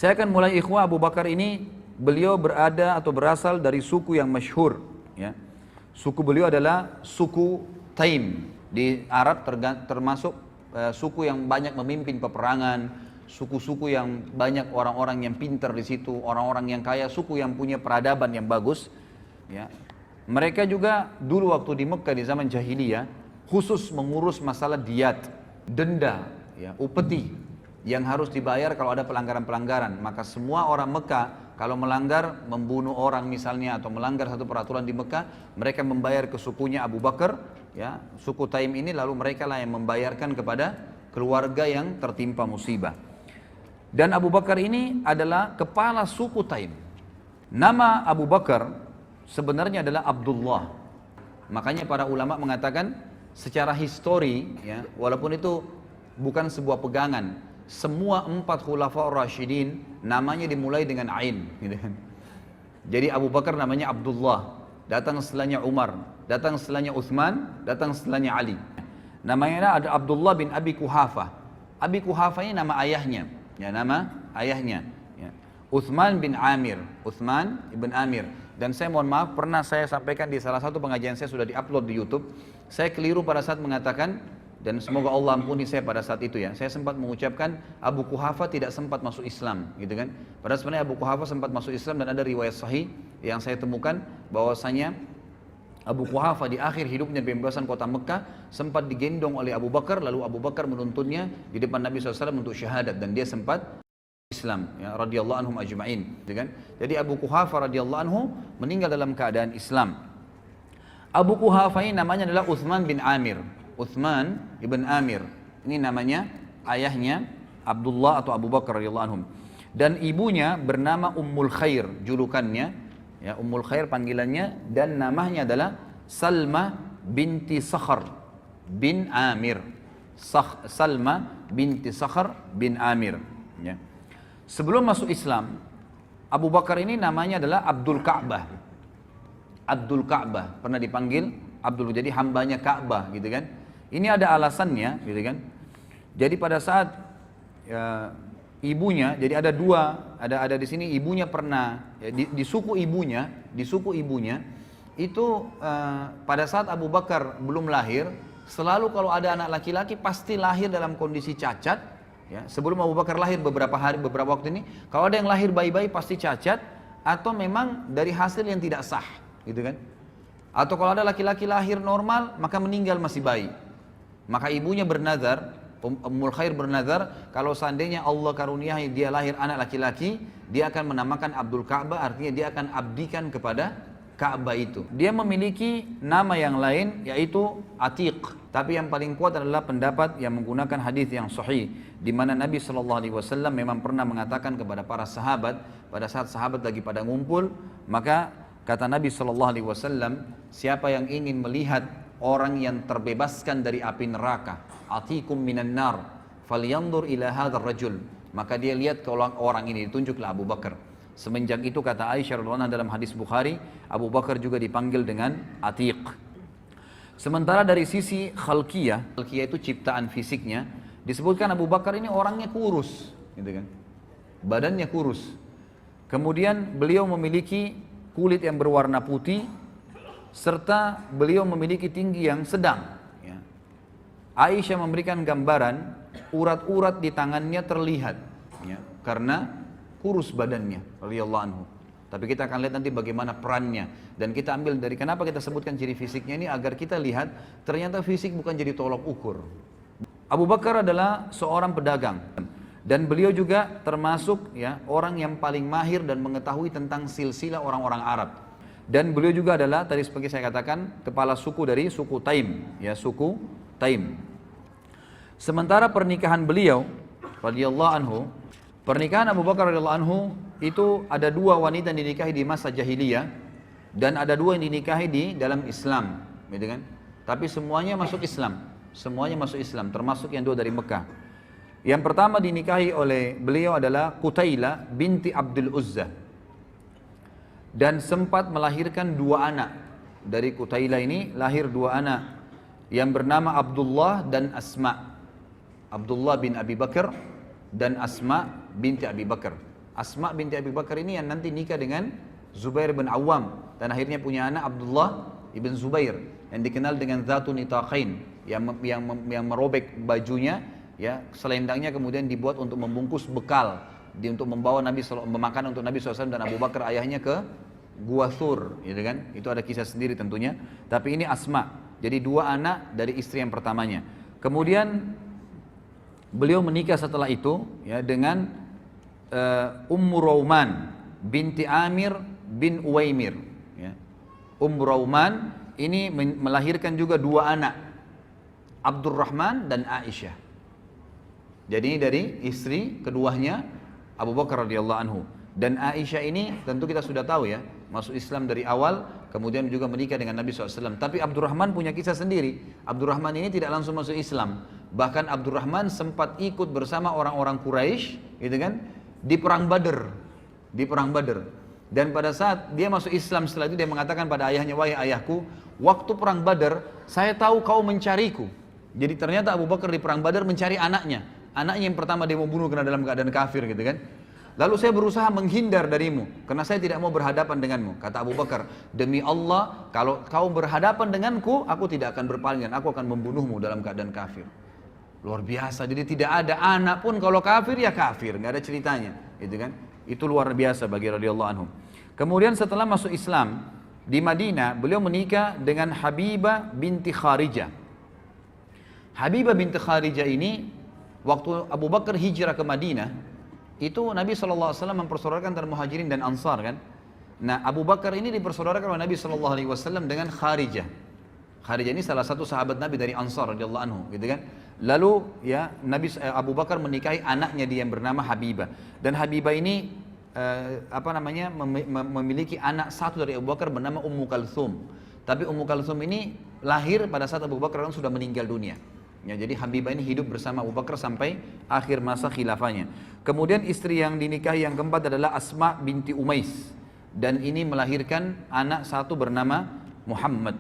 Saya akan mulai ikhwah. Abu Bakar ini beliau berada atau berasal dari suku yang masyhur, ya. Suku beliau adalah suku Taim. Di Arab termasuk suku yang banyak memimpin peperangan, suku-suku yang banyak orang-orang yang pintar di situ, orang-orang yang kaya, suku yang punya peradaban yang bagus, ya. Mereka juga dulu waktu di Mekah di zaman jahiliyah khusus mengurus masalah diat, denda, ya, upeti yang harus dibayar kalau ada pelanggaran-pelanggaran. Maka semua orang Mekah kalau melanggar, membunuh orang misalnya atau melanggar satu peraturan di Mekah, mereka membayar ke sukunya Abu Bakar, ya, suku Taim ini, lalu mereka lah yang membayarkan kepada keluarga yang tertimpa musibah. Dan Abu Bakar ini adalah kepala suku Taim. Nama Abu Bakar sebenarnya adalah Abdullah. Makanya para ulama mengatakan secara histori, ya, walaupun itu bukan sebuah pegangan, semua 4 khulafaur rasyidin namanya dimulai dengan Ain, gitu kan. Jadi Abu Bakar namanya Abdullah, datang setelahnya Umar, datang setelahnya Uthman, datang setelahnya Ali. Namanya ada Abdullah bin Abi Kuhafah. Abi Kuhafah ini nama ayahnya, ya, nama ayahnya, ya. Uthman bin Amir, Uthman ibn Amir. Dan saya mohon maaf, pernah saya sampaikan di salah satu pengajian saya, sudah diupload di YouTube. Saya keliru pada saat mengatakan, dan semoga Allah ampuni saya pada saat itu, ya. Saya sempat mengucapkan Abu Kuhafah tidak sempat masuk Islam, gitu kan. Padahal sebenarnya Abu Kuhafah sempat masuk Islam, dan ada riwayat sahih yang saya temukan bahwasanya Abu Kuhafah di akhir hidupnya di pembebasan kota Mekah sempat digendong oleh Abu Bakar, lalu Abu Bakar menuntunnya di depan Nabi SAW untuk syahadat, dan dia sempat Islam, ya, radhiyallahu anhum ajma'in, gitu kan. Jadi Abu Kuhafah radhiyallahu anhu meninggal dalam keadaan Islam. Abu Kuhafah ini namanya adalah Uthman bin Amir. Uthman ibn Amir, ini namanya ayahnya Abdullah atau Abu Bakar radhiyallahu anhum. Dan ibunya bernama Ummul Khair, julukannya, ya, Ummul Khair panggilannya, dan namanya adalah Salma binti Sakhar bin Amir. Salma binti Sakhar bin Amir, ya. Sebelum masuk Islam, Abu Bakar ini namanya adalah Abdul Ka'bah. Abdul Ka'bah, pernah dipanggil Abdul, jadi hambanya Ka'bah, gitu kan. Ini ada alasannya, gitu kan. Jadi pada saat ibunya, jadi ada dua, ada di sini ibunya pernah, ya, di suku ibunya itu pada saat Abu Bakar belum lahir, selalu kalau ada anak laki-laki pasti lahir dalam kondisi cacat, ya. Sebelum Abu Bakar lahir beberapa waktu ini, kalau ada yang lahir bayi-bayi pasti cacat atau memang dari hasil yang tidak sah, gitu kan. Atau kalau ada laki-laki lahir normal maka meninggal masih bayi. Maka ibunya bernazar, Ummul Khair bernazar, kalau seandainya Allah karuniai dia lahir anak laki-laki, dia akan menamakan Abdul Ka'bah, artinya dia akan abdikan kepada Ka'bah itu. Dia memiliki nama yang lain yaitu Atiq, tapi yang paling kuat adalah pendapat yang menggunakan hadis yang sahih, di mana Nabi SAW memang pernah mengatakan kepada para sahabat pada saat sahabat lagi pada ngumpul, maka kata Nabi SAW, siapa yang ingin melihat orang yang terbebaskan dari api neraka, atikum minan nar, falyanzur ila hadzal rajul, maka dia lihat ke orang ini, ditunjuklah Abu Bakar. Semenjak itu kata Aisyah radhiyallahu anha dalam hadis Bukhari, Abu Bakar juga dipanggil dengan Atiq. Sementara dari sisi khalqiyah itu ciptaan fisiknya, disebutkan Abu Bakar ini orangnya kurus, gitu kan. Badannya kurus. Kemudian beliau memiliki kulit yang berwarna putih, serta beliau memiliki tinggi yang sedang, ya. Aisyah memberikan gambaran urat-urat di tangannya terlihat, ya, karena kurus badannya radhiyallahu anhu. Tapi kita akan lihat nanti bagaimana perannya, dan kita ambil dari kenapa kita sebutkan ciri fisiknya ini, agar kita lihat ternyata fisik bukan jadi tolok ukur. Abu Bakar adalah seorang pedagang, dan beliau juga termasuk, ya, orang yang paling mahir dan mengetahui tentang silsilah orang-orang Arab. Dan beliau juga adalah, tadi seperti saya katakan, kepala suku dari suku Taim, ya, suku Taim. Sementara pernikahan beliau radhiyallahu anhu, pernikahan Abu Bakar radhiyallahu anhu itu ada 2 wanita yang dinikahi di masa jahiliyah, dan ada 2 yang dinikahi di dalam Islam, gitu kan. Tapi semuanya masuk Islam, termasuk yang 2 dari Mekah. Yang pertama dinikahi oleh beliau adalah Qutailah binti Abdul Uzza, dan sempat melahirkan 2 anak. Dari Qutailah ini lahir 2 anak yang bernama Abdullah dan Asma. Abdullah bin Abi Bakar dan Asma binti Abi Bakar. Asma binti Abi Bakar ini yang nanti nikah dengan Zubair bin Awam dan akhirnya punya anak Abdullah ibn Zubair yang dikenal dengan Dzatu Nitaqain, yang merobek bajunya, ya, selendangnya kemudian dibuat untuk membungkus bekal, untuk membawa memakan untuk Nabi SAW dan Abu Bakar ayahnya ke Gua Thur, gitu kan? Itu ada kisah sendiri tentunya. Tapi ini Asma, jadi dua anak dari istri yang pertamanya. Kemudian beliau menikah setelah itu, ya, dengan Ummu Rauman binti Amir bin Uwaimir. Ya. Ummu Rauman ini melahirkan juga dua anak, Abdurrahman dan Aisyah. Jadi ini dari istri keduanya Abu Bakar radhiyallahu anhu. Dan Aisyah ini tentu kita sudah tahu, ya, masuk Islam dari awal, kemudian juga menikah dengan Nabi SAW. Tapi Abdurrahman punya kisah sendiri. Abdurrahman ini tidak langsung masuk Islam. Bahkan Abdurrahman sempat ikut bersama orang-orang Quraisy, gitu kan, di perang Badar. Di perang Badar. Dan pada saat dia masuk Islam setelah itu dia mengatakan pada ayahnya, wahai ayahku, waktu perang Badar saya tahu kau mencariku. Jadi ternyata Abu Bakar di perang Badar mencari anaknya. Anaknya yang pertama dia mau bunuh karena dalam keadaan kafir, gitu kan. Lalu saya berusaha menghindar darimu karena saya tidak mau berhadapan denganmu. Kata Abu Bakar, demi Allah kalau kau berhadapan denganku, aku tidak akan berpaling dan aku akan membunuhmu dalam keadaan kafir. Luar biasa. Jadi tidak ada anak pun kalau kafir ya kafir, nggak ada ceritanya, gitu kan. Itu luar biasa bagi radhiyallahu anhu. Kemudian setelah masuk Islam di Madinah, beliau menikah dengan Habibah binti Kharijah. Habibah binti Kharijah ini waktu Abu Bakar hijrah ke Madinah, itu Nabi SAW mempersaudarakan antara Muhajirin dan Ansar, kan. Nah, Abu Bakar ini dipersaudarakan oleh Nabi SAW dengan Kharijah. Kharijah ini salah satu sahabat Nabi dari Ansar radhiyallahu anhu, gitu kan. Lalu, ya, Abu Bakar menikahi anaknya dia yang bernama Habibah. Dan Habibah ini memiliki anak satu dari Abu Bakar bernama Ummu Kalthum. Tapi Ummu Kalthum ini lahir pada saat Abu Bakar sudah meninggal dunia. Ya, jadi Habibah ini hidup bersama Abu Bakar sampai akhir masa khilafahnya. Kemudian istri yang dinikahi yang keempat adalah Asma binti Umais, dan ini melahirkan anak satu bernama Muhammad.